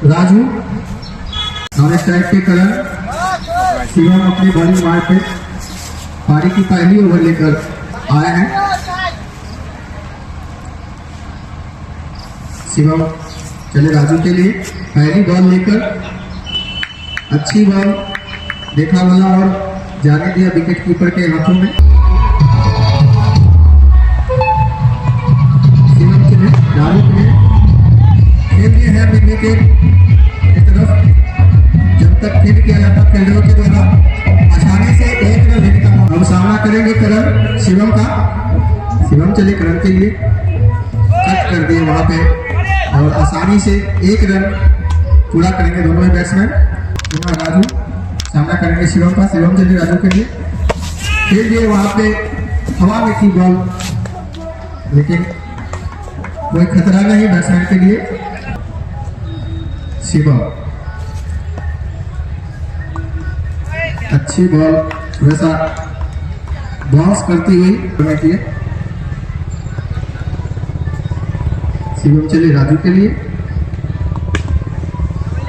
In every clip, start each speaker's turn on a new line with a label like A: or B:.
A: Raju non strike पे करण। शिवम अपनी bowling मार पे पारी की पहली ओवर लेकर आए हैं। शिवम चले राजू के लिए पहली बॉल लेकर, अच्छी बॉल देखा वाला और जाने दिया विकेट कीपर के हाथों में। शिवम चले राजू के लिए खेल दिए हैं अपनी विकेट की तरफ। जब तक फील्ड किया जाता फील्डरों के द्वारा आसानी से एक रन लेने का अब सामना करेंगे करण शिवम का। शिवम चले करण के लिए, कट कर दिए वहां पे और आसानी से एक रन पूरा करेंगे दोनों ही बैट्समैन। राजू सामना करेंगे शिवम का। शिवम चले राजू के लिए, खेल दिए वहां पे हवा में थी बॉल, लेकिन कोई खतरा नहीं बैट्समैन के लिए। शिवम अच्छी बॉल थोड़ा सा बाउंस करती हुई किए। शिवम चले राजू के लिए,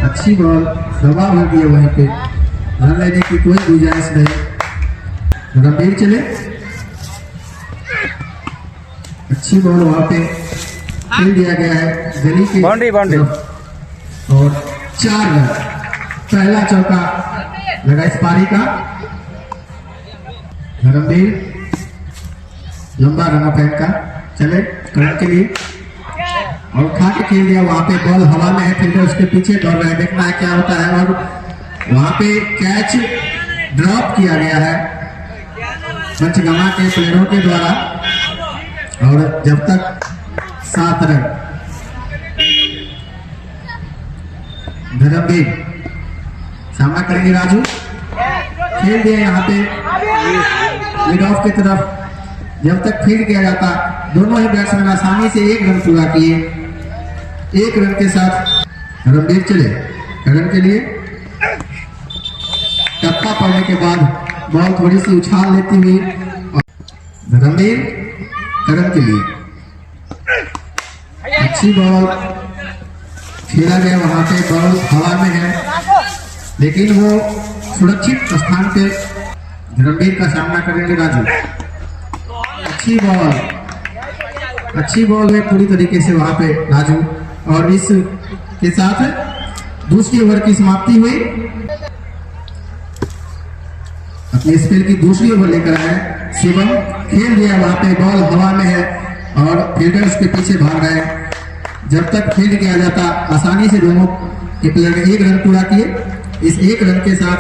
A: अच्छी बॉल दबा भर दिए, वहीं पे रन लेने की कोई गुंजाइश नहीं। गंभीर चले, अच्छी बॉल वहां पे खेल दिया गया है गली के
B: बाउंड्री
A: और 4 रन। पहला चौका लगा इस पारी का। धर्मवीर लंबा रन पैन का चले करण के लिए और उठा के खेल दिया। वहां पे बॉल हवा में है, फील्डर उसके पीछे दौड़ रहा है, देखना है क्या होता है। और वहां पे कैच ड्रॉप किया गया है पंचगमा के प्लेयरों के द्वारा और जब तक 7 रन। धर्मवीर सामना करेंगे राजू, खेल दिया यहाँ पे मिड ऑफ की तरफ। जब तक फील्ड किया जाता दोनों ही बैट्समैन आसानी से एक रन पूरा किए। एक रन के साथ रणबीर चले करण के लिए, टप्पा पड़ने के बाद बॉल थोड़ी सी उछाल लेती हुई रणबीर करण के लिए अच्छी बॉल खेला गया। वहां पे बॉल हवा में है, लेकिन वो सुरक्षित स्थान पे रणबीर का सामना करेंगे राजू। अच्छी बॉल है पूरी तरीके से वहां पे राजू। और इस के साथ दूसरी ओवर की समाप्ति हुई। अपने स्पेल की दूसरी ओवर लेकर आए शिवम, खेल दिया वहां पे बॉल हवा में है और फील्डर उसके पीछे भाग रहे हैं। जब तक फील्ड किया जाता आसानी से दोनों के प्लेयर ने एक रन पूरा किए। इस एक रन के साथ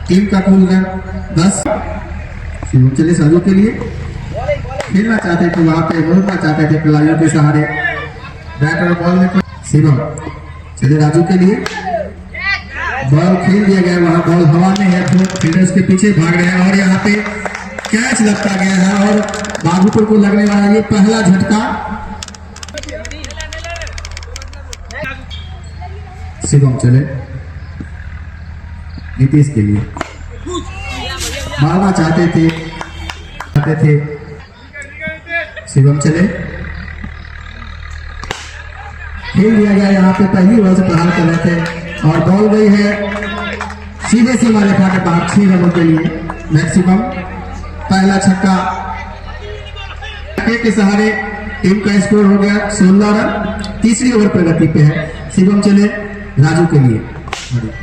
A: टीम का कुल रन 10। शिवम चले राजू के लिए, खेलना चाहते थे वहां पे, बोलना चाहते थे खिलाड़ियों के सहारे बैट और बॉल में। शिवम चले राजू के लिए, बॉल खेल दिया गया, वहां बॉल हवा में है, फील्डर्स के पीछे भाग रहे हैं और यहाँ पे कैच लगता गया है और बाबूपुर को लगने वाला ये पहला झटका। शिवम चले नीतीश के लिए, मारना चाहते थे शिवम चले, खेल दिया गया। यहाँ पे पहली बॉल से प्रहार कर रहे थे और बॉल गई है सीधे सीमा रेखा के पार 6 रनों के लिए मैक्सिमम। पहला छक्का के सहारे टीम का स्कोर हो गया 16 रन। तीसरी ओवर प्रगति पे है। शिवम चले राजू के लिए,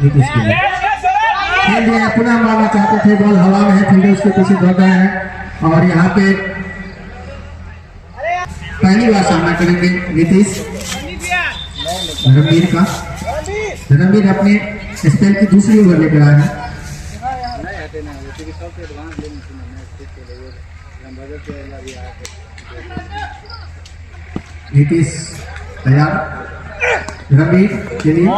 A: नीतीश के लिए, खेल दिया। पुनः मारना चाहते थे, बॉल हवा में है, फील्डर उसके पीछे दौड़ रहे हैं और यहाँ पे पहली बार सामना करेंगे नीतीश रणबीर का। रणबीर अपने स्पेल की दूसरी ओवर लेकर आए हैं। नीतीश तैयार रणबीर के लिए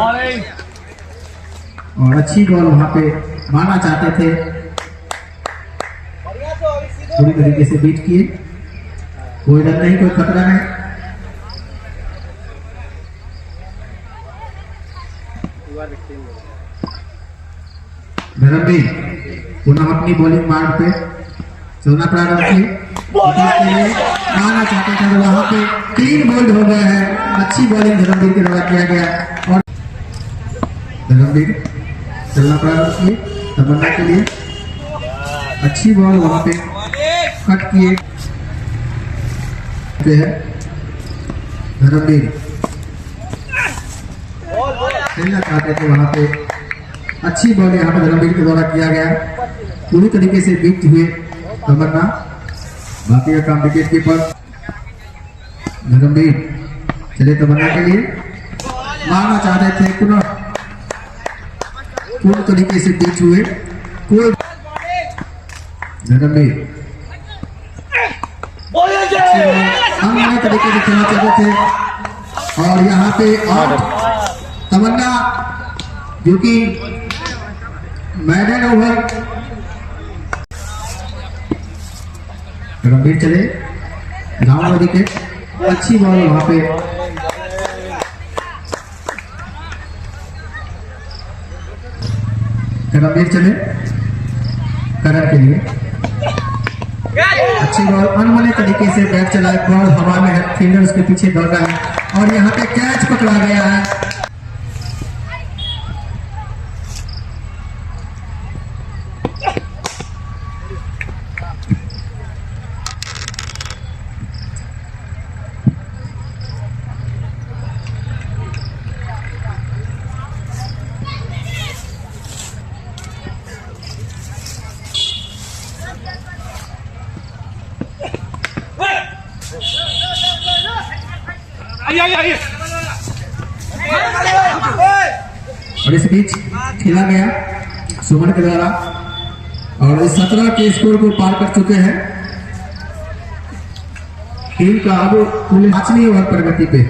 A: और अच्छी बॉल वहां पे मारना चाहते थे, पूरी तरीके से बीट किए। कोई रन नहीं, कोई खतरा नहीं। धर्मवीर पुनः अपनी बॉलिंग मार्ग पे चलना प्रारंभ किए। मारना चाहते थे, वहां पे क्लीन बोल्ड हो गया है। अच्छी बॉलिंग धर्मवीर के द्वारा किया गया और धर्मवीर चलना प्रारंभ किए तमन्ना के लिए, अच्छी बॉल वहां पे कट किए है धर्मवीर, खेलना चाहते थे वहां पे, अच्छी बॉल यहाँ पे धर्मवीर के द्वारा किया गया, पूरी तरीके से बीट हुए तमन्ना, बाकी का काम विकेट कीपर धर्मवीर चले तमन्ना के लिए, मारना चाहते थे पुनः पूरी तरीके से बीट हुए, कोई धर्मवीर अन्य तरीके से खेलना चाहते थे और यहाँ पे आउट तमन्ना जो कि मैडन ओवर, गंभीर चले डाउन विकेट, अच्छी बॉल वहां पे गंभीर चले करण के लिए, अच्छी बॉल अनमने तरीके से बैट चला, बॉल हवा में है, फील्डर उसके पीछे दौड़ रहा है और यहाँ पे कैच पकड़ा गया है। और इस बीच खेला गया सुमन के द्वारा और इस 17 के स्कोर को पार कर चुके हैं, टीम का अब कुल 5वीं ओवर प्रगति पे।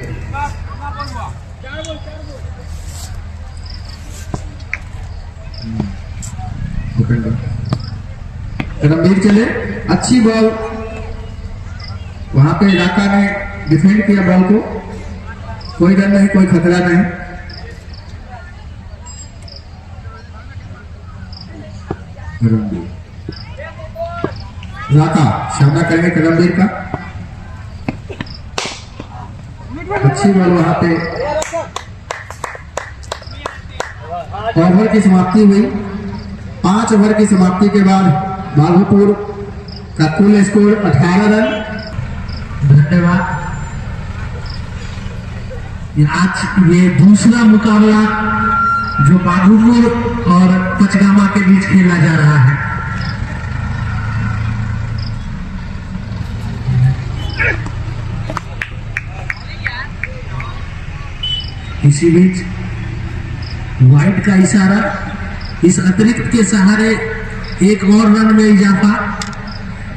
A: गंभीर चले, अच्छी बॉल वहां पे इलाका ने डिफेंड किया बॉल को, कोई डर नहीं, कोई खतरा नहीं। राका सामना करेंगे करमवीर का, अच्छी बॉल वहां पे, ओवर की समाप्ति हुई, 5 ओवर की समाप्ति के बाद बाघोपुर का कुल स्कोर 18 रन।
B: धन्यवाद। आज ये दूसरा मुकाबला जो बाघोपुर और पचगामा के बीच खेला जा रहा है। इसी बीच वाइड का इशारा, इस अतिरिक्त के सहारे एक और रन में इजाफा,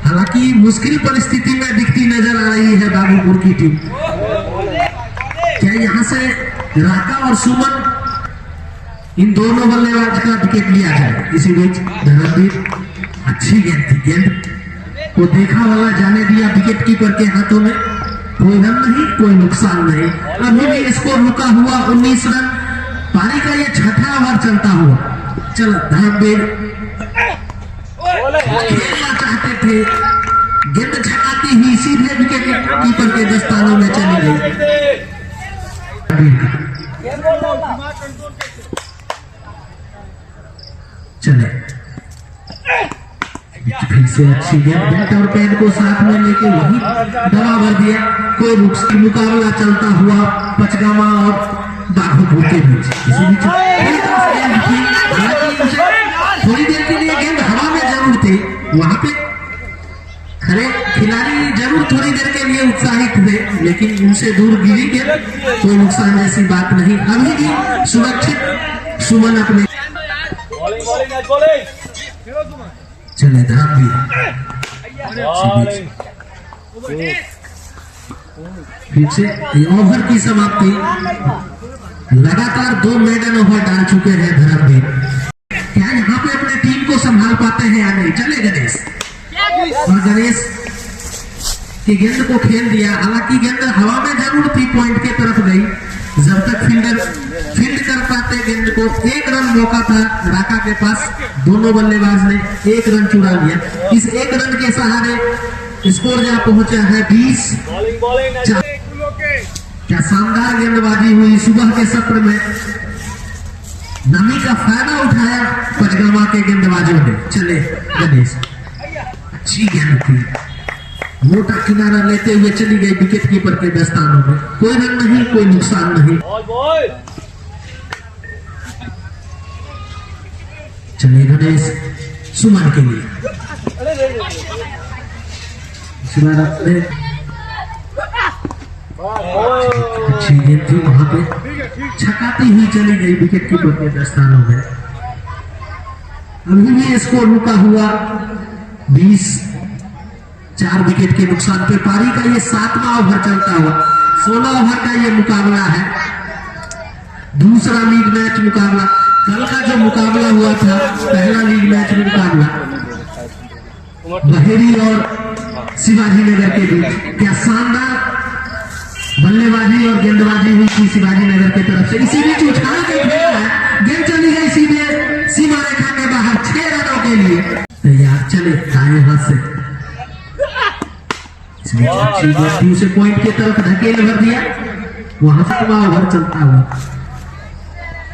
B: हालांकि मुश्किल परिस्थिति में दिखती नजर आ रही है बाघोपुर की टीम। क्या यहां से राका और सुमन इन दोनों बल्लेबाज का विकेट लिया जाए? इसी बीच धर्मवीर, अच्छी गेंद थी, गेंद को देखा वाला जाने दिया विकेट कीपर के हाथों में, कोई रन नहीं, कोई नुकसान नहीं। अभी भी स्कोर रुका हुआ 19 रन, पारी का ये 6वां ओवर चलता हुआ। चलो धर्मवीर खेलना चाहते थे, गेंद छकाती हुई सीधे विकेट कीपर के दस्तानों में चली गई। चले फिर से अच्छी गेंद, बैट और पैड को साथ में लेके वही दबा भर दिया। कोई मुकाबला चलता हुआ पचगामा और बाघोपुर के बीच। इसी बीच थोड़ी देर के लिए गेंद हवा में जरूर थी, वहां पे खड़े खिलाड़ी जरूर थोड़ी देर के लिए उत्साहित थे, लेकिन उनसे दूर गिरी गेंद, कोई नुकसान जैसी बात नहीं। अभी भी सुरक्षित सुमन अपने चले धर्मवीर, फिर से ओवर की समाप्ति। लगातार 2 मेडन ओवर डाल चुके हैं धर्मवीर। क्या यहाँ पे अपने टीम को संभाल पाते हैं या नहीं? चले गणेश, और गणेश की गेंद को खेल दिया, हालांकि गेंद हवा में जरूर थी, पॉइंट के तरफ गई। जब तक फील्डर फील्ड कर पाते गेंद को, 1 रन मौका था राका के पास, दोनों बल्लेबाज ने 1 रन चुरा लिया। इस 1 रन के सहारे स्कोर जहां पहुंचा है 20। क्या शानदार गेंदबाजी हुई सुबह के सत्र में। नमी का फायदा उठाया पंचगलवा के गेंदबाजों ने। चले गणेश, अच्छी गेंद थी, मोटा किनारा लेते हुए चली गई विकेट कीपर के दस्तानों में। कोई रन नहीं, कोई नुकसान नहीं। चले गणेश सुमन के लिए, अच्छी गेंद थी, वहां पे छकाती हुई चली गई विकेट कीपर के दस्तानों में। अभी भी स्कोर रुका हुआ 20, 4 विकेट के नुकसान पे। पारी का ये 7वां ओवर चलता हुआ, 16 ओवर का ये मुकाबला है, दूसरा लीग मैच मुकाबला। कल का जो मुकाबला हुआ था, पहला लीग मैच मुकाबला बहेरी और शिवाजी नगर के बीच, क्या शानदार बल्लेबाजी और गेंदबाजी हुई थी शिवाजी नगर की तरफ से। इसी बीच उछाल के खेला है, गेंद चली गई सीधे सीमा रेखा के बाहर 6 रनों के लिए। तैयार, चले दाएं हाथ से, उसे पॉइंट की तरफ धकेल भर दिया। वहां से ओवर चलता हुआ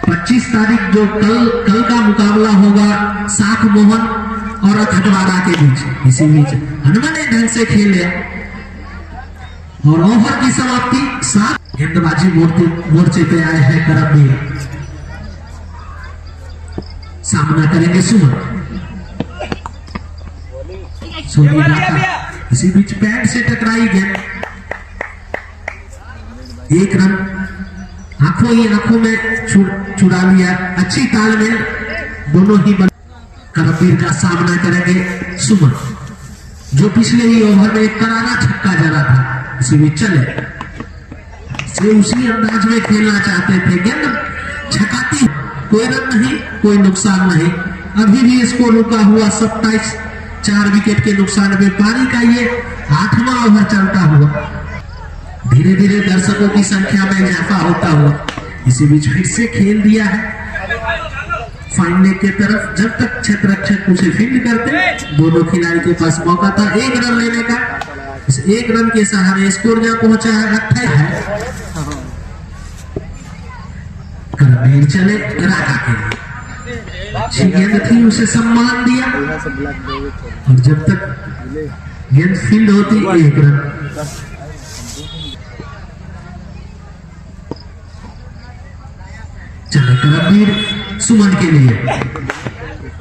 B: 25 तारीख जो कल का मुकाबला होगा साख मोहन और खटवाड़ा के बीच। इसी बीच हनुमान ने ढंग से खेले और ओवर की समाप्ति 7। गेंदबाजी मोर्चे पे आए हैं करमवीर, सामना करेंगे सुमन। सोनी राठा, इसी बीच पैड से टकराई गेंद, 1 रन आंखों ही आंखों में छुड़ा लिया। अच्छी तालमेल दोनों ही करमवीर का सामना करेंगे सुमन, जो पिछले ही ओवर में एक करारा छक्का जड़ा था। इसी बीच चले से उसी अंदाज में खेलना चाहते थे, गेंद छकाती, कोई रन नहीं, कोई नुकसान नहीं। अभी भी इसको रुका हुआ 27, 4 विकेट के नुकसान में। पारी का ये 8वां ओवर चलता हुआ, धीरे धीरे दर्शकों की संख्या में इजाफा होता हुआ। इसी बीच फिर से खेल दिया है फाइनल के तरफ। जब तक क्षेत्ररक्षक उसे फील्ड करते, दोनों खिलाड़ी के पास मौका था 1 रन लेने का। इस 1 रन के सहारे स्कोर जहां पहुंचा है 28 है। करमवीर चले राखा के लिए, अच्छी गेंद थी, उसे सम्मान दिया और जब तक गेंद फील्ड होती 1 रन। चले करमवीर सुमन के लिए,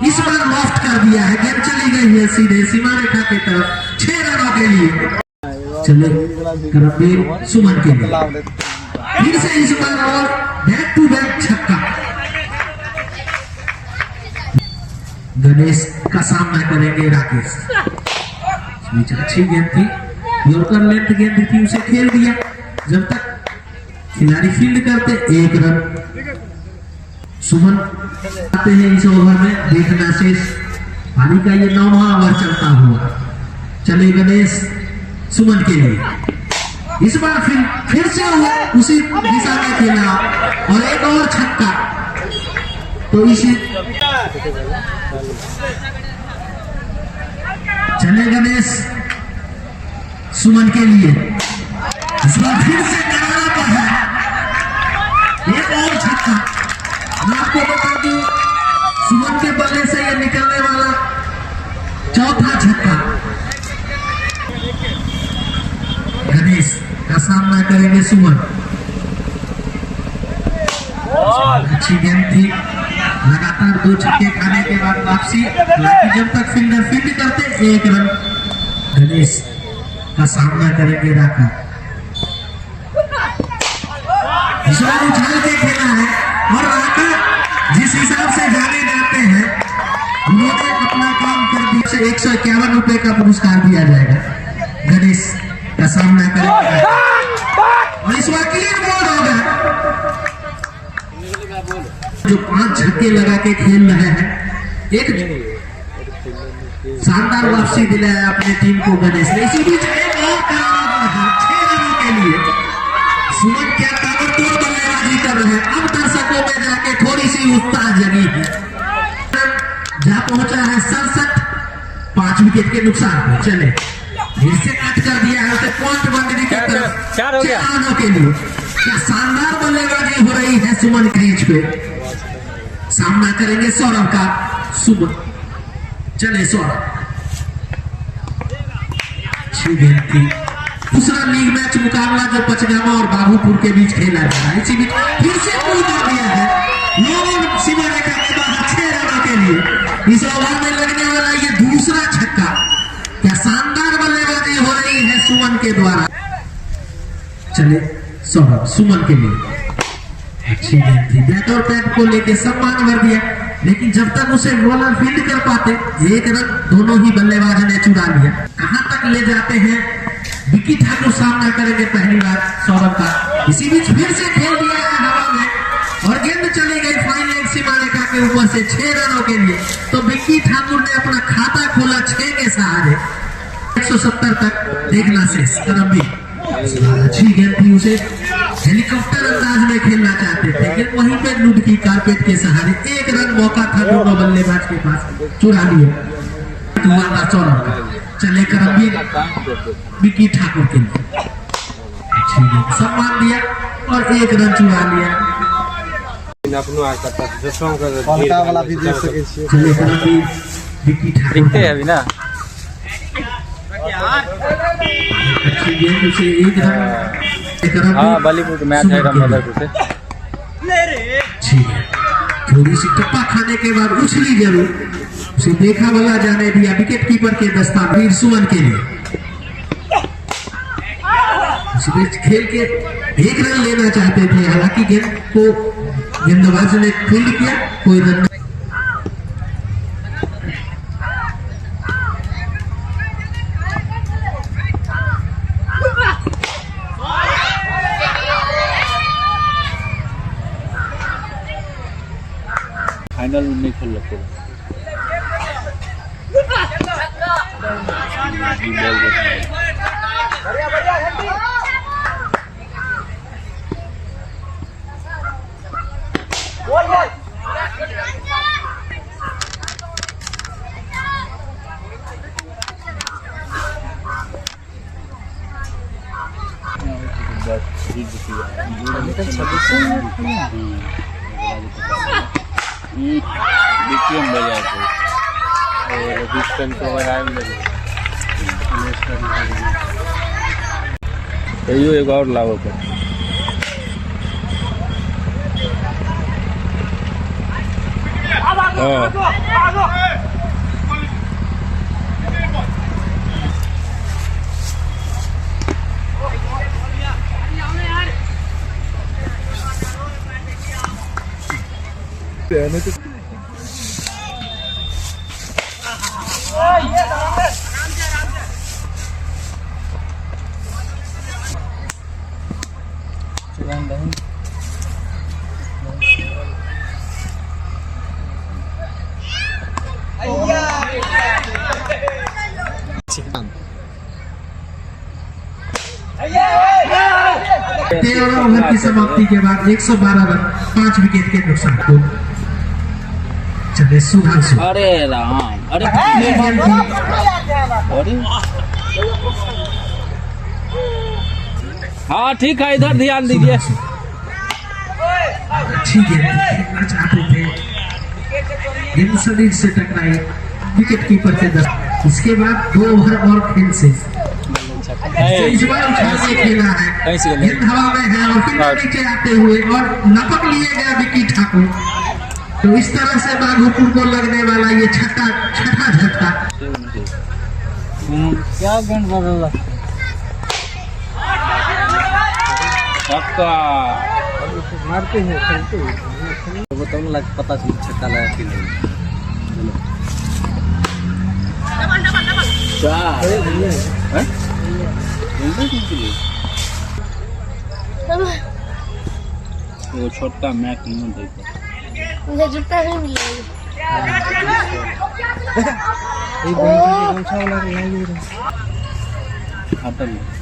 B: इस बार लॉफ्ट कर दिया है, गेंद चली गई है सीधे सीमा रेखा की तरफ 6 रनों के लिए। चले करमवीर सुमन के लिए, फिर से इस बार और बैक टू बैक छक्का। गणेश का सामना करेंगे राकेश। बीच अच्छी गेंद थी, यॉर्कर लेंथ गेंद थी, उसे खेल दिया। जब तक खिलाड़ी फील्ड करते 1 रन। सुमन आते हैं इस ओवर में, देखना शेष। पारी का ये 9वां ओवर चलता हुआ। चले गणेश सुमन के लिए, इस बार फिर से हुआ उसी दिशा में खेला और एक और छक्का। तो इसी चले गणेश सुमन के लिए, इस बार फिर से करारा पर है, एक और छक्का। मैं आपको बता दूं, सुमन के बल्ले से ये निकलने वाला 4था छक्का। गणेश का सामना करेंगे सुमन। अच्छी गेंद थी, लगातार 2 छक्के खाने के बाद वापसी। जब तक फील्डर फील्ड करते 1 रन। गणेश का सामना करेंगे राका। इस बार उछाल के खेला है और राका जिस हिसाब से जाने जाते हैं, उन्होंने अपना काम कर दिया। 151 रुपए का पुरस्कार दिया जाएगा। गणेश का सामना करेंगे और इस बार क्लियर बॉल होगा। जो 5 छक्के लगा के खेल रहे हैं, एक शानदार वापसी दिलाया अपने टीम को गणेश ने। इसी बीच एक और करारा 6 रनों के लिए। सुमन क्या ताबड़तोड़ बल्लेबाजी कर रहे हैं। अब दर्शकों में जाके थोड़ी सी उत्साह जगी है। जहां पहुंचा है 67, 5 विकेट के नुकसान में। चले फिर से कट कर दिया है उसे पॉइंट बाउंड्री की तरफ 4 रनों के लिए। क्या शानदार बल्लेबाजी हो रही है सुमन क्रीज पे। सामना करेंगे सौरभ का। सुमन, चले सौरभ, अच्छी गेंद थी। दूसरा लीग मैच मुकाबला जो पचगामा और बाबूपुर के बीच खेला जा रहा है, इसी बीच फिर से कोई कर दिया है लोगों सीमा रेखा के बाहर 6 रनों के लिए। इस ओवर में लगने वाला ये दूसरा छक्का। क्या शानदार बल्लेबाजी हो रही है सुमन के द्वारा। चले सौरभ, सुमन के लिए अच्छी गेंद थी। बैट और पैड को लेके सम्मान भर दिया, लेकिन जब तक उसे बॉलर फील्ड कर पाते, 1 रन दोनों ही बल्लेबाज ने चुरा लिया। कहां तक ले जाते हैं विकी ठाकुर, सामना करेंगे पहली बार सौरभ का। इसी बीच फिर से खेल दिया है हवा में और गेंद चली गई फाइन लेग सीमा रेखा के ऊपर से 6 रनों के लिए। तो विकी ठाकुर ने अपना खाता खोला 6 के सहारे। 170 तक देखना शेष। रणबीर, अच्छी गेंद थी, उसे हेलीकॉप्टर अंदाज में खेलना चाहते थे, लेकिन वहीं पे लूट की कारपेट के सहारे 1 रन मौका था दोनों बल्लेबाज के पास, चुरा लिया। सौरभ का चले करमवीर विकी ठाकुर के लिए अच्छी गेंद, सम्मान दिया और 1 रन चुरा लिया। चले करमवीर विकी ठाकुर
C: अभी ना
B: अच्छी गेंद, उसे 1 रन।
C: हाँ बॉलीवुड मैच है मदरपुर से।
B: थोड़ी सी टप्पा खाने के बाद उछली जरूर, उसे देखा वाला जाने दिया। विकेट कीपर के दस्तावेज सुमन के लिए खेल के 1 रन लेना चाहते थे, हालांकि गेंद को गेंदबाज ने फील्ड किया, कोई रन नहीं।
C: फाइनल में नहीं खेल लगते। बीकेएम बजा को और डिस्टेंस को बनाए में यो एक और लाओ पर
B: ओवर की समाप्ति के बाद 112 रन 5 विकेट के नुकसान को। चले सुधांशु,
C: अरे राम, अरे हाँ ठीक है, इधर ध्यान दीजिए।
B: अच्छी गेंद खेलना चाहते थे, गेंद शरीर से टकराई, विकेट कीपर के दस्त। इसके बाद 2 ओवर और खेल से इस बार उछाल से खेला है, गेंद हवा में है और फिर नीचे आते हुए और लपक लिए गया विकी ठाकुर। तो इस तरह से बाघोपुर को लगने वाला ये छठा झटका।
C: क्या गेंद बदला छक्का मारते हैं, खेलते हैं बताओ ना, पता चल छक्का लगा खेल वो छोटा मैच नहीं देखा,
D: मुझे जूता नहीं मिलेगा।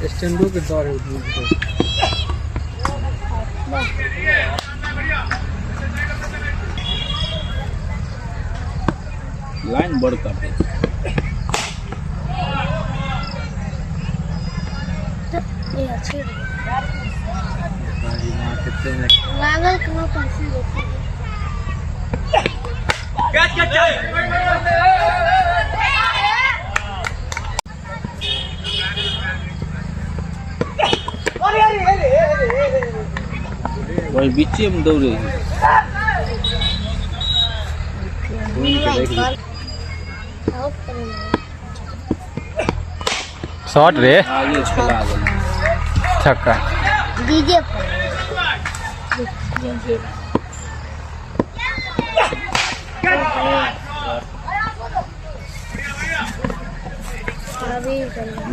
C: स्टैंडो के दौर लाइन बढ़ करते
D: ये अच्छी लागल कहाँ पैसे देते हैं।
C: वही बीच में दौड़े
E: शॉट रे
C: आगे चला गया
E: छक्का
D: डीजे अभी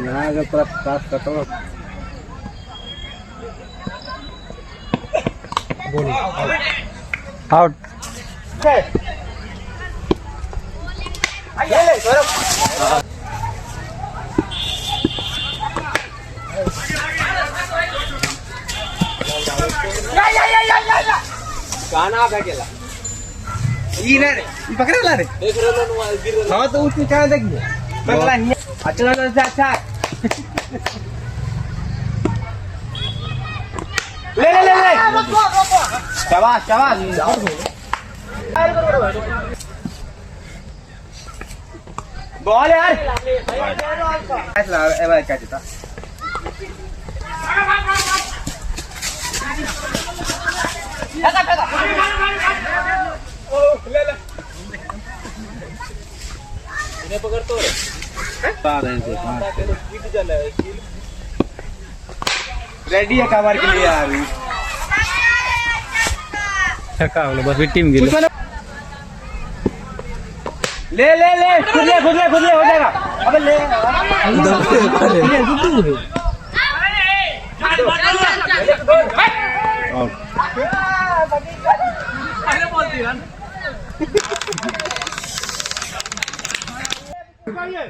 C: ना अगर पूरा पास कटो
E: आउट
C: गाना आ गेला ई रे ई पकड़ला रे देख रहलो न गिर रहलो हां तो उठ क्या देखिए पकड़ा नहीं अच्छा अच्छा ले ले ले ले शाबाश शाबाश बॉल यार ऐसा ए भाई क्या देता ले ले इन्हें पकड़ तो रेडी है कवर के लिए यार
E: छक्का हो बस टीम गेल
C: ले ले ले खुद ले हो जाएगा अबे ले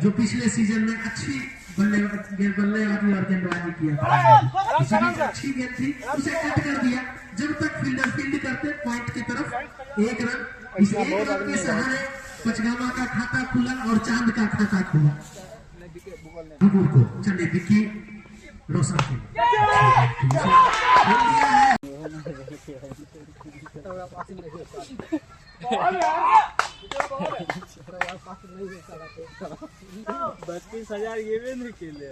B: जो पिछले सीजन में अच्छी बल्लेबाजी और गेंदबाजी किया था, इसी बीच अच्छी गेंद थी, उसे कट कर दिया। जब तक फील्डर फील्ड करते पॉइंट की तरफ एक रन, इस एक रन के सहारे पचगामा का खाता खुला और चांद का खाता खुला। बुबुल को चले विकी रोशन के
C: ये भी नहीं खेले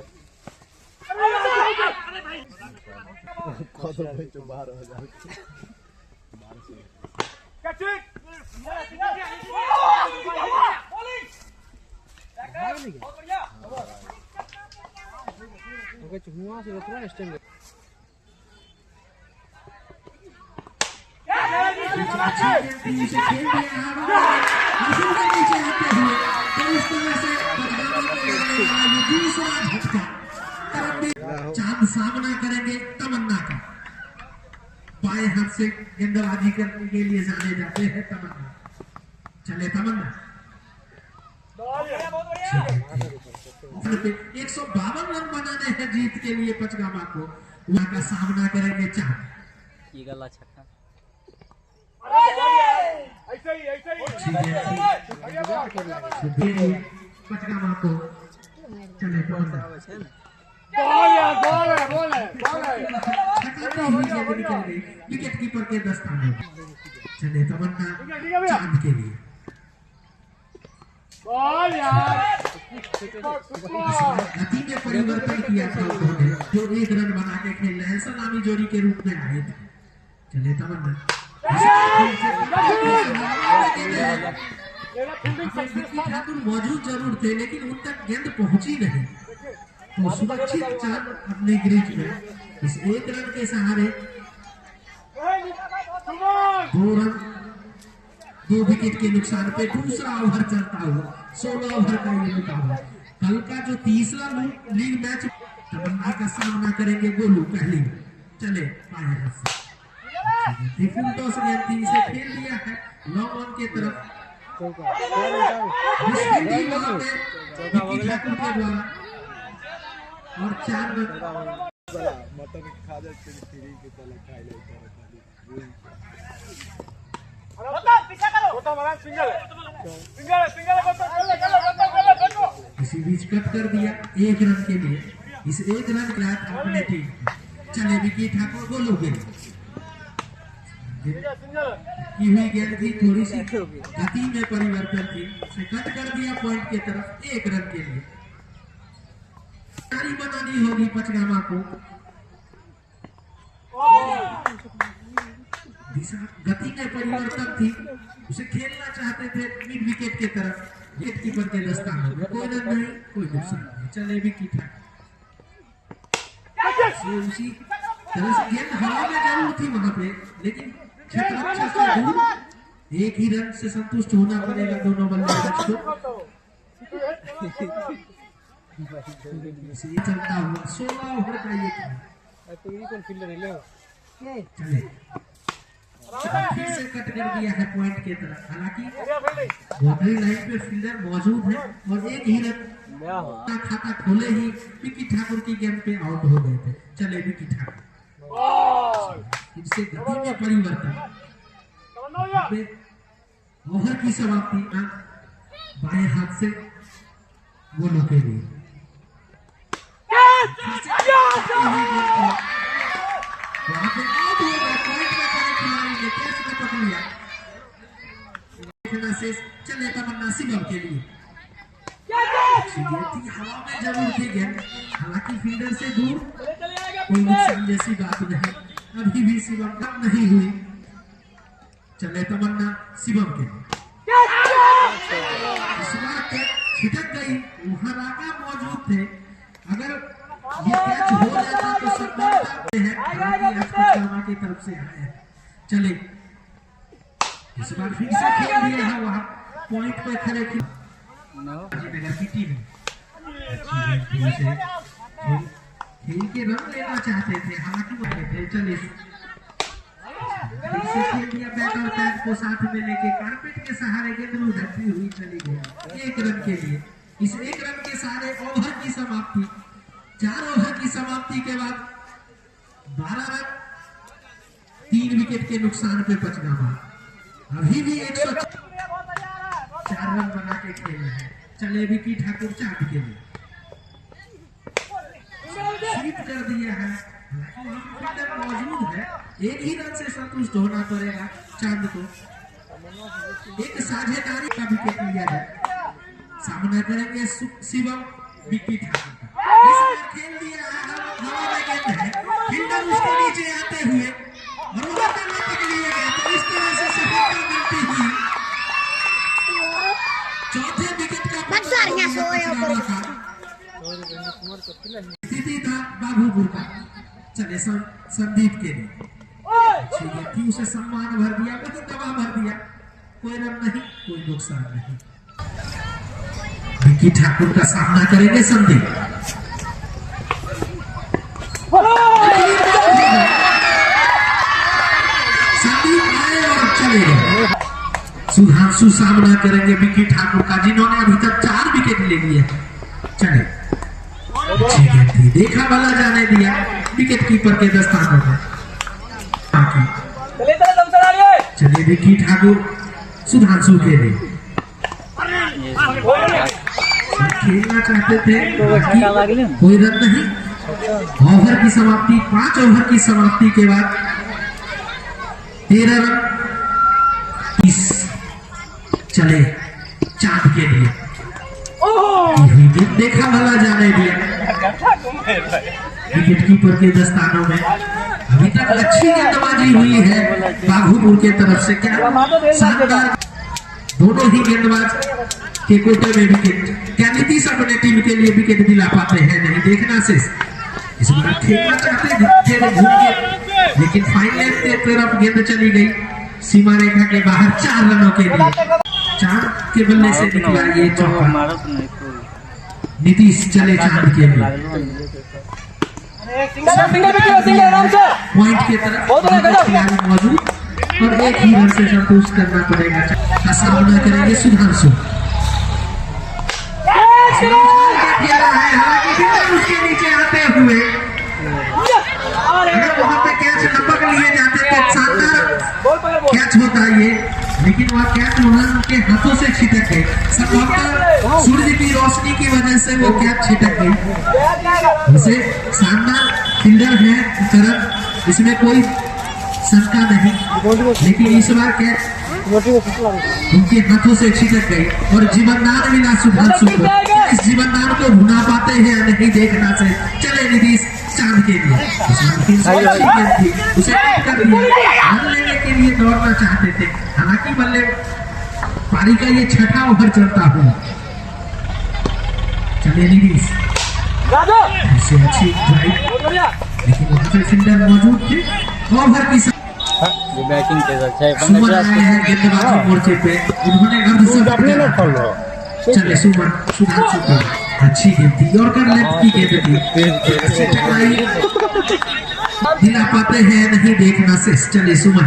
B: चांद सामना करेंगे तमन्ना का। बाएं हाथ से गेंदबाजी करने के लिए जाने जाते हैं तमन्ना। चले तमन्ना 152 रन बनाने हैं जीत के लिए पचगामा को। वहां का सामना करेंगे चांद।
C: ये गला छक्का
B: पचगामा को चले तमन्ना विकेट कीपर के दस्ताने। चले तमन्ना चांद के लिए गति में परिवर्तन किया था उन्होंने, जो एक रन बना के खेल रहे हैं सलामी जोड़ी के रूप में आए थे। चले तमन्ना ठाकुर मौजूद जरूर थे लेकिन उन तक गेंद पहुंची नहीं, तो सुरक्षित चांद अपने ग्रिज में इस एक रन के सहारे 2 रन 2 विकेट के नुकसान पे दूसरा ओवर चलता हुआ 16 ओवर का ये मुकाबला। कल का जो तीसरा लीग मैच तमन्ना का सामना करेंगे गोलू पहली। चले टॉस गेंद 3 से खेल दिया है लॉन्ग ऑन के तरफ ठाकुर के द्वारा और 4 रन इसी बीच कट कर दिया 1 रन के लिए। इस 1 रन के बाद अपने टीम चले विकी ठाकुर गोलू के की हुई गेंद थी, थोड़ी सी गति में परिवर्तन थी, उसे कट कर दिया पॉइंट की तरफ 1 रन के लिए। तैयारी बनानी होगी पचगामा को, गति में परिवर्तन थी, उसे खेलना चाहते थे मिड विकेट की तरफ, विकेट कीपर के दस्तान में कोई रन नहीं, कोई नुकसान नहीं, चले भी की था। उसी तरह से गेंद हवा में जरूर थी वहां पे, लेकिन क्षेत्ररक्षक से दूर 1 ही रन से संतुष्ट होना पड़ेगा दोनों बल्लेबाज को। चलता हुआ 16 ओवर का ये था। चले फिर से कट कर दिया है पॉइंट की तरफ, हालांकि बाउंड्री लाइन पे फील्डर मौजूद है और 1 ही रन खाता खोले ही विकी ठाकुर की गेंद पे आउट हो गए थे। चले विकी ठाकुर इनसे गति में परिवर्तन, ओवर की समाप्ति बाएं हाथ से गोलों के लिए। वहां पे आउट हो गया, पॉइंट में खड़े खिलाड़ी ने कैच को पकड़ लिया। चले तमन्ना शिवम के लिए, हवा में जरूर थी गेंद, हालांकि फील्डर से दूर, कोई नुकसान जैसी बात नहीं, अभी भी शिवम कम नहीं हुई। चले तमन्ना शिवम के लिए, इस बार छिटक गई, वहां रागा मौजूद थे, अगर ये कैच हो जाता तो सफलता है, हालांकि की तरफ से आए। चले इस बार फिर से खेल दिया है, वहां पॉइंट पे खड़े नगर की टीम खेल के रन लेना चाहते थे, हालांकि वो थे। चले फिर से खेल दिया, बैट और पैड को साथ में लेके कारपेट के सहारे गेंद उधरती हुई चली गई 1 रन के लिए। इस 1 रन के सहारे ओवर की समाप्ति, 4 ओवर की समाप्ति के बाद 12 रन 3 विकेट के नुकसान पे पचगामा अभी भी 104 रन बना के खेल रहे हैं। चले विकी ठाकुर चांद के लिए स्वीप कर दिया है, फील्डर मौजूद है, 1 ही रन से संतुष्ट होना पड़ेगा चांद को। एक साझेदारी का विकेट लिया है, सामना करेंगे शिवम विकी ठाकुर का। इस बार खेल दिया है, हवा में गेंद है, फील्डर उसके नीचे आते हुए और वो पकड़ लिए गए, तो इस तरह से सफलता मिलती हुई चौथे विकेट का स्थिति था बाबूपुर का। चले संदीप के लिए थी, उसे सम्मान भर दिया, वही दवा भर दिया, कोई रन नहीं, कोई नुकसान नहीं। विकी ठाकुर का सामना करेंगे संदीप। संदीप आए और चले गए। सुधांशु सामना करेंगे विकी ठाकुर का, जिन्होंने अभी तक 4 विकेट ले लिए। चले देखा वाला जाने दिया विकेट कीपर के दस्तानों में। चले विकी ठाकुर सुधांशु के लिए खेलना चाहते थे, कोई रन नहीं। ओवर की समाप्ति, 5 ओवर की समाप्ति के बाद 13 रन 30। चले चांद के लिए देखा भला जाने दिया विकेट कीपर के दस्तानों में। अभी तक अच्छी गेंदबाजी हुई है बाघुपुर के तरफ से, क्या शानदार, दोनों ही गेंदबाज के कोटे में विकेट। क्या नीतीश अपने टीम के लिए विकेट दिला पाते हैं, नहीं देखना शेष। इस बार खेलना चाहते थे लेकिन फाइनल के तरफ गेंद चली गई सीमा रेखा के बाहर 4 रनों के लिए। 4 के बल्ले से निकला ये चौका। नीतीश चले चांद के लिए पॉइंट के तरफ खिलाड़ी मौजूद और 1 ही रन से संतुष्ट करना पड़ेगा। सामना करेंगे सुधांशु, हालांकि उसके नीचे आते हुए वहां पे कैच लपक लिए जाते थे, शानदार कैच होता ये, लेकिन वह कैच वहां के हाथों से छिटक गई। संभवतः सूर्य की रोशनी की वजह से वो कैच छिटक गई। उसे शानदार फील्डर है करण, इसमें कोई शंका नहीं, लेकिन इस बार क्या उनके हाथों से छिटक गई और जीवनदान मिला सुधांशु को। इस जीवनदान को भुना पाते हैं या नहीं देखना से चले नीतीश चांद के लिए उसे कर दिया। रन लेने के लिए दौड़ना चाहते थे, हालांकि बल्ले पारी का ये छठा ओवर चलता हुआ। चले नीतीश ऐसे अच्छी ड्राइव, लेकिन वहां पे फील्डर मौजूद थे। ओवर की
C: ये बैटिंग के अच्छा है
B: सुमन आए हैं गेंदबाजी मोर्चे पे, उन्होंने अर्धशतक चले सुमन सुधांशु को अच्छी गेंद थी और कर लेफ्ट की गेंद थी, अच्छी टकराई, दिला पाते हैं नहीं देखना से। चले सुमन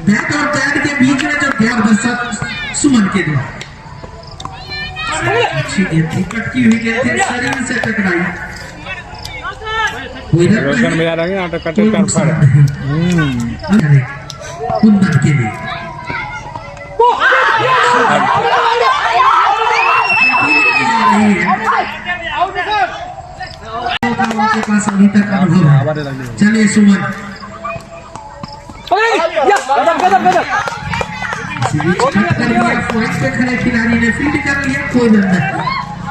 B: बैट और बैट के बीच में जो गैप दर्शक सुमन के द्वारा अच्छी गेंद थी, कटकी हुई गेंद थी, शरीर से टकराई, कोई रन नहीं, कोई नुकसान नहीं। कुंदन के लिए उनके पास अभी तक अनुभव है। चले सुमन पॉइंट पे खड़े खिलाड़ी ने फील्ड कर लिया, कोई रन नहीं।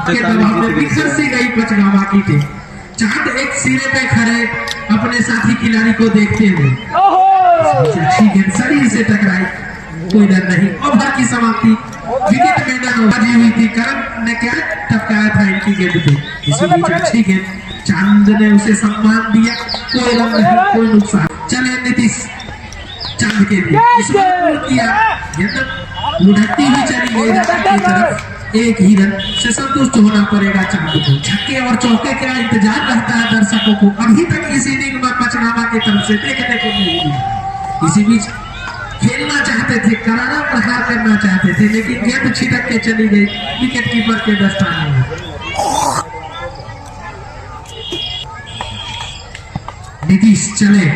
B: के दबाव में बिखर सी गई पचगावा की टीम। चांद एक सिरे पे खड़े अपने साथी खिलाड़ी को देखते हुए अच्छी गेंद शरीर से टकराई, कोई रन नहीं। ओवर की समाप्ति, विकेट मैदान बाजी हुई थी, करण ने क्या टपकाया था इनकी गेंद पे, इसी बीच अच्छी गेंद, चांद ने उसे सम्मान दिया, कोई रन नहीं, कोई नुकसान। चले नीतीश चांद के लिए इस बार किया, गेंद लुढ़कती हुई चली गई की तरफ, एक ही रन से संतुष्ट होना पड़ेगा चांद को। छक्के और चौके का इंतजार रहता है दर्शकों को, अभी तक इस इनिंग में पचनामा की तरफ से देखने को नहीं मिला। इसी बीच खेलना चाहते थे, करारा प्रहार करना चाहते थे, लेकिन गेंद छिटक के चली गई विकेट कीपर के दस्ताने में। नीतीश चले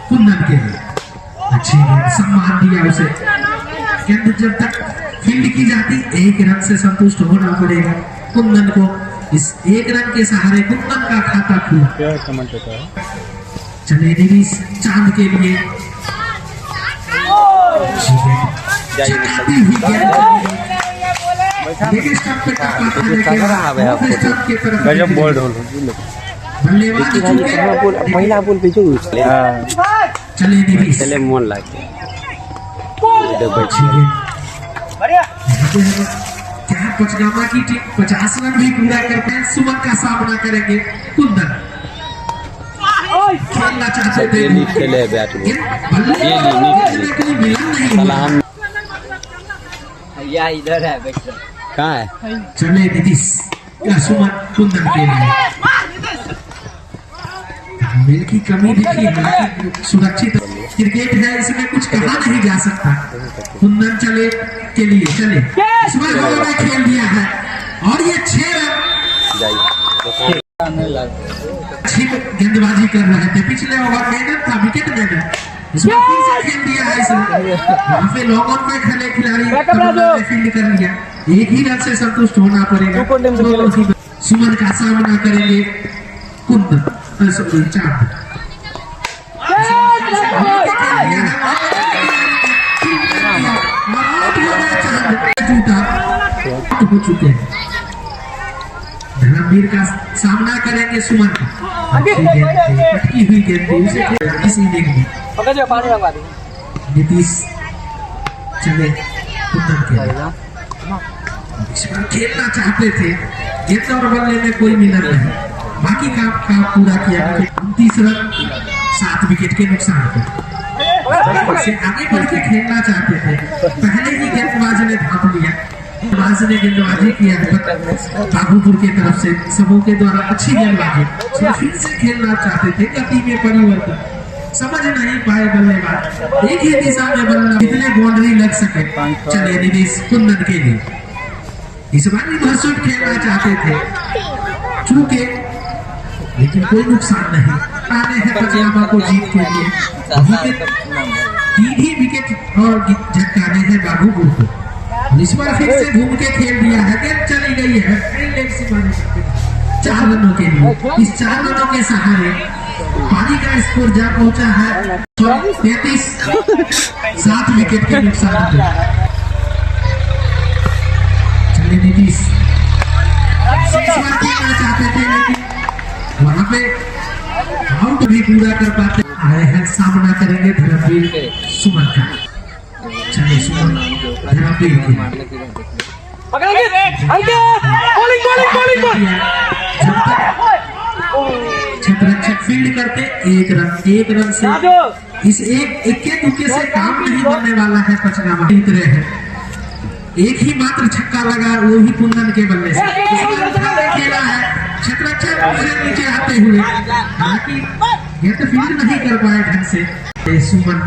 B: कुंदन के लिए, अच्छी गेंद, सम्मान दिया उसे। गेंद जब तक फील्ड की जाती, एक रन से संतुष्ट होना पड़ेगा कुंदन को। इस एक रन के सहारे कुंदन का खाता खुला। चले नीतीश चांद के लिए, चकाती हुई गेंद स्टंप पे टपका था, लेकिन स्टंप की तरफ बल्लेबाज चूके
C: महिला बोल पे
B: चले नीतीश
C: चले मन लागे
B: क्या पचगामा की टीम 50 रन भी पूरा करते हैं। सुमन का सामना करेंगे कुंदन, खेलना चाहते थे,
C: खेले बैट
B: कोई मिलन नहीं,
C: इधर है कहाँ है।
B: चले नीतीश या सुमन कुंदन के लिए, तालमेल की कमी दिखी है, सुरक्षित क्रिकेट है, इसमें कुछ कहा नहीं जा सकता। कुंदन चले के लिए, चले इस बार उन्होंने खेल दिया है और ये 6 रन अच्छी गेंदबाजी कर रहे थे। पिछले ओवर मेडन था, विकेट मेडन, इस बार फिर से खेल दिया है इसने। वहां पे लॉन्ग ऑन में खड़े खिलाड़ी फील्ड कर लिया, एक ही रन से संतुष्ट होना पड़ेगा। सुमन का सामना करेंगे कुंदन चांद। हो चुके हैं, धर्मवीर का सामना करेंगे सुमन का। अटकी हुई गेंद थी, उसे इस इनिंग में नीतीश चले कुंदन के लिए, खेलना चाहते थे, गेंद और बल्ले में कोई मिलन नहीं, बाकी काम पूरा किया। 29 रन 7 विकेट के नुकसान पे से आगे बढ़ के खेलना चाहते थे। पहले ही गेंदबाज ने भाप लिया, गेंदबाज ने गेंदबाजी किया बाबूपुर की तरफ से, सबों के द्वारा अच्छी गेंदबाजी, फिर से खेलना चाहते थे, गति में परिवर्तन समझ नहीं पाए बल्लेबाज, एक ही दिशा में बल्ला, कितने बाउंड्री लग सके। चले नीतीश कुंदन के लिए, इस बार भी भरसूट खेलना चाहते थे, चूके लेकिन कोई नुकसान नहीं, आने हैं पटियाला को जीत के लिए। विकेट 3 ही विकेट और झटकाने हैं बाबूपुर को। इस बार फिर से घूम के खेल दिया है, गेंद चली गई है 4 रनों के लिए। इस 4 रनों के सहारे पारी का स्कोर जा पहुंचा है 33, 7 विकेट के नुकसान पे। चलिए नीतीश 6 रन खेलना चाहते थे लेकिन वहां पे आउट भी पूरा कर पाते आए हैं। सामना करेंगे धर्मवीर सुमन का। चलिए सुमन धर्मवीर की क्षेत्ररक्षक फील्ड करते एक रन से इस इक्के दुक्के से काम नहीं बनने वाला है। पचनामा जीत रहे हैं, एक ही मात्र छक्का लगा वो भी कुंदन के बल्ले से। खेला है क्षेत्ररक्षक उसे नीचे आते हुए, हालांकि ये तो फील्ड नहीं कर पाए ढंग से। सुमन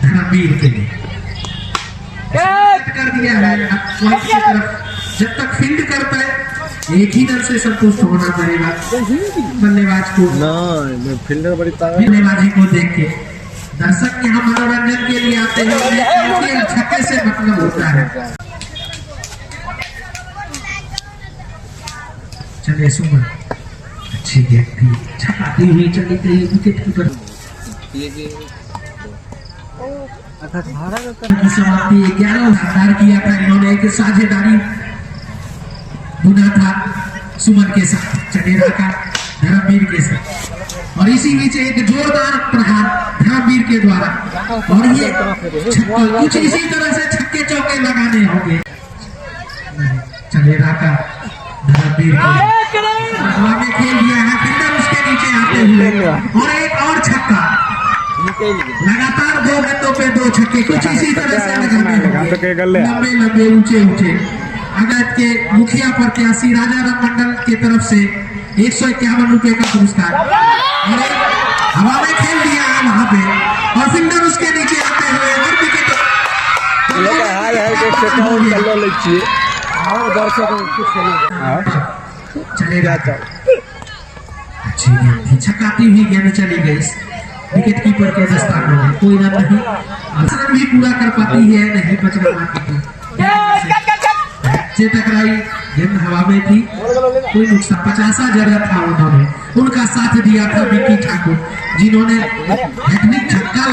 B: धर्मवीर के लिए कर दिया है पॉइंट की तरफ। जब तक फील्ड कर पाए एक ही रन से संतुष्ट होना पड़ेगा बल्लेबाज को।
C: फील्डर बड़ी
B: बल्लेबाजी को देख के दर्शक यहाँ मनोरंजन के लिए आते हैं, छक्के से मतलब होता है। चलिए सुमन अच्छी गेंद थी, छकाती हुई चली गई विकेट कीपर की समाप्ति 11 उधार किया था इन्होंने। एक साझेदारी बुना था सुमन के साथ, चटेरा का धर्मवीर के साथ, और इसी बीच एक जोरदार प्रहार धर्मवीर के द्वारा, और ये कुछ इसी तरह से छक्के चौके लगाने होंगे। चटेरा का धर्मवीर हवा में खेल दिया है, फिल्डर उसके नीचे आते हुए, और एक और छक्का। लगातार 2 गेंदों पे 2 छक्के कुछ इसी तरह से लंबे लंबे ऊंचे ऊंचे। अगस्त के मुखिया प्रत्याशी राजा राम मंडल की तरफ से 151 रुपए का पुरस्कार, और हवा में खेल दिया है वहां पे, और फिल्डर उसके नीचे आते हुए और विकेट चले जाता। अच्छी गेंद थी, छकाती हुई गेंद चली गई विकेट कीपर के दस्तानों में। कोई रन नहीं, रन भी पूरा कर पाती है नहीं पचनामा की से टकराई गेंद हवा में थी, कोई नुकसान। 50 जरूरत था उन्होंने, उनका साथ दिया था विक्की ठाकुर जिन्होंने हैट्रिक छक्का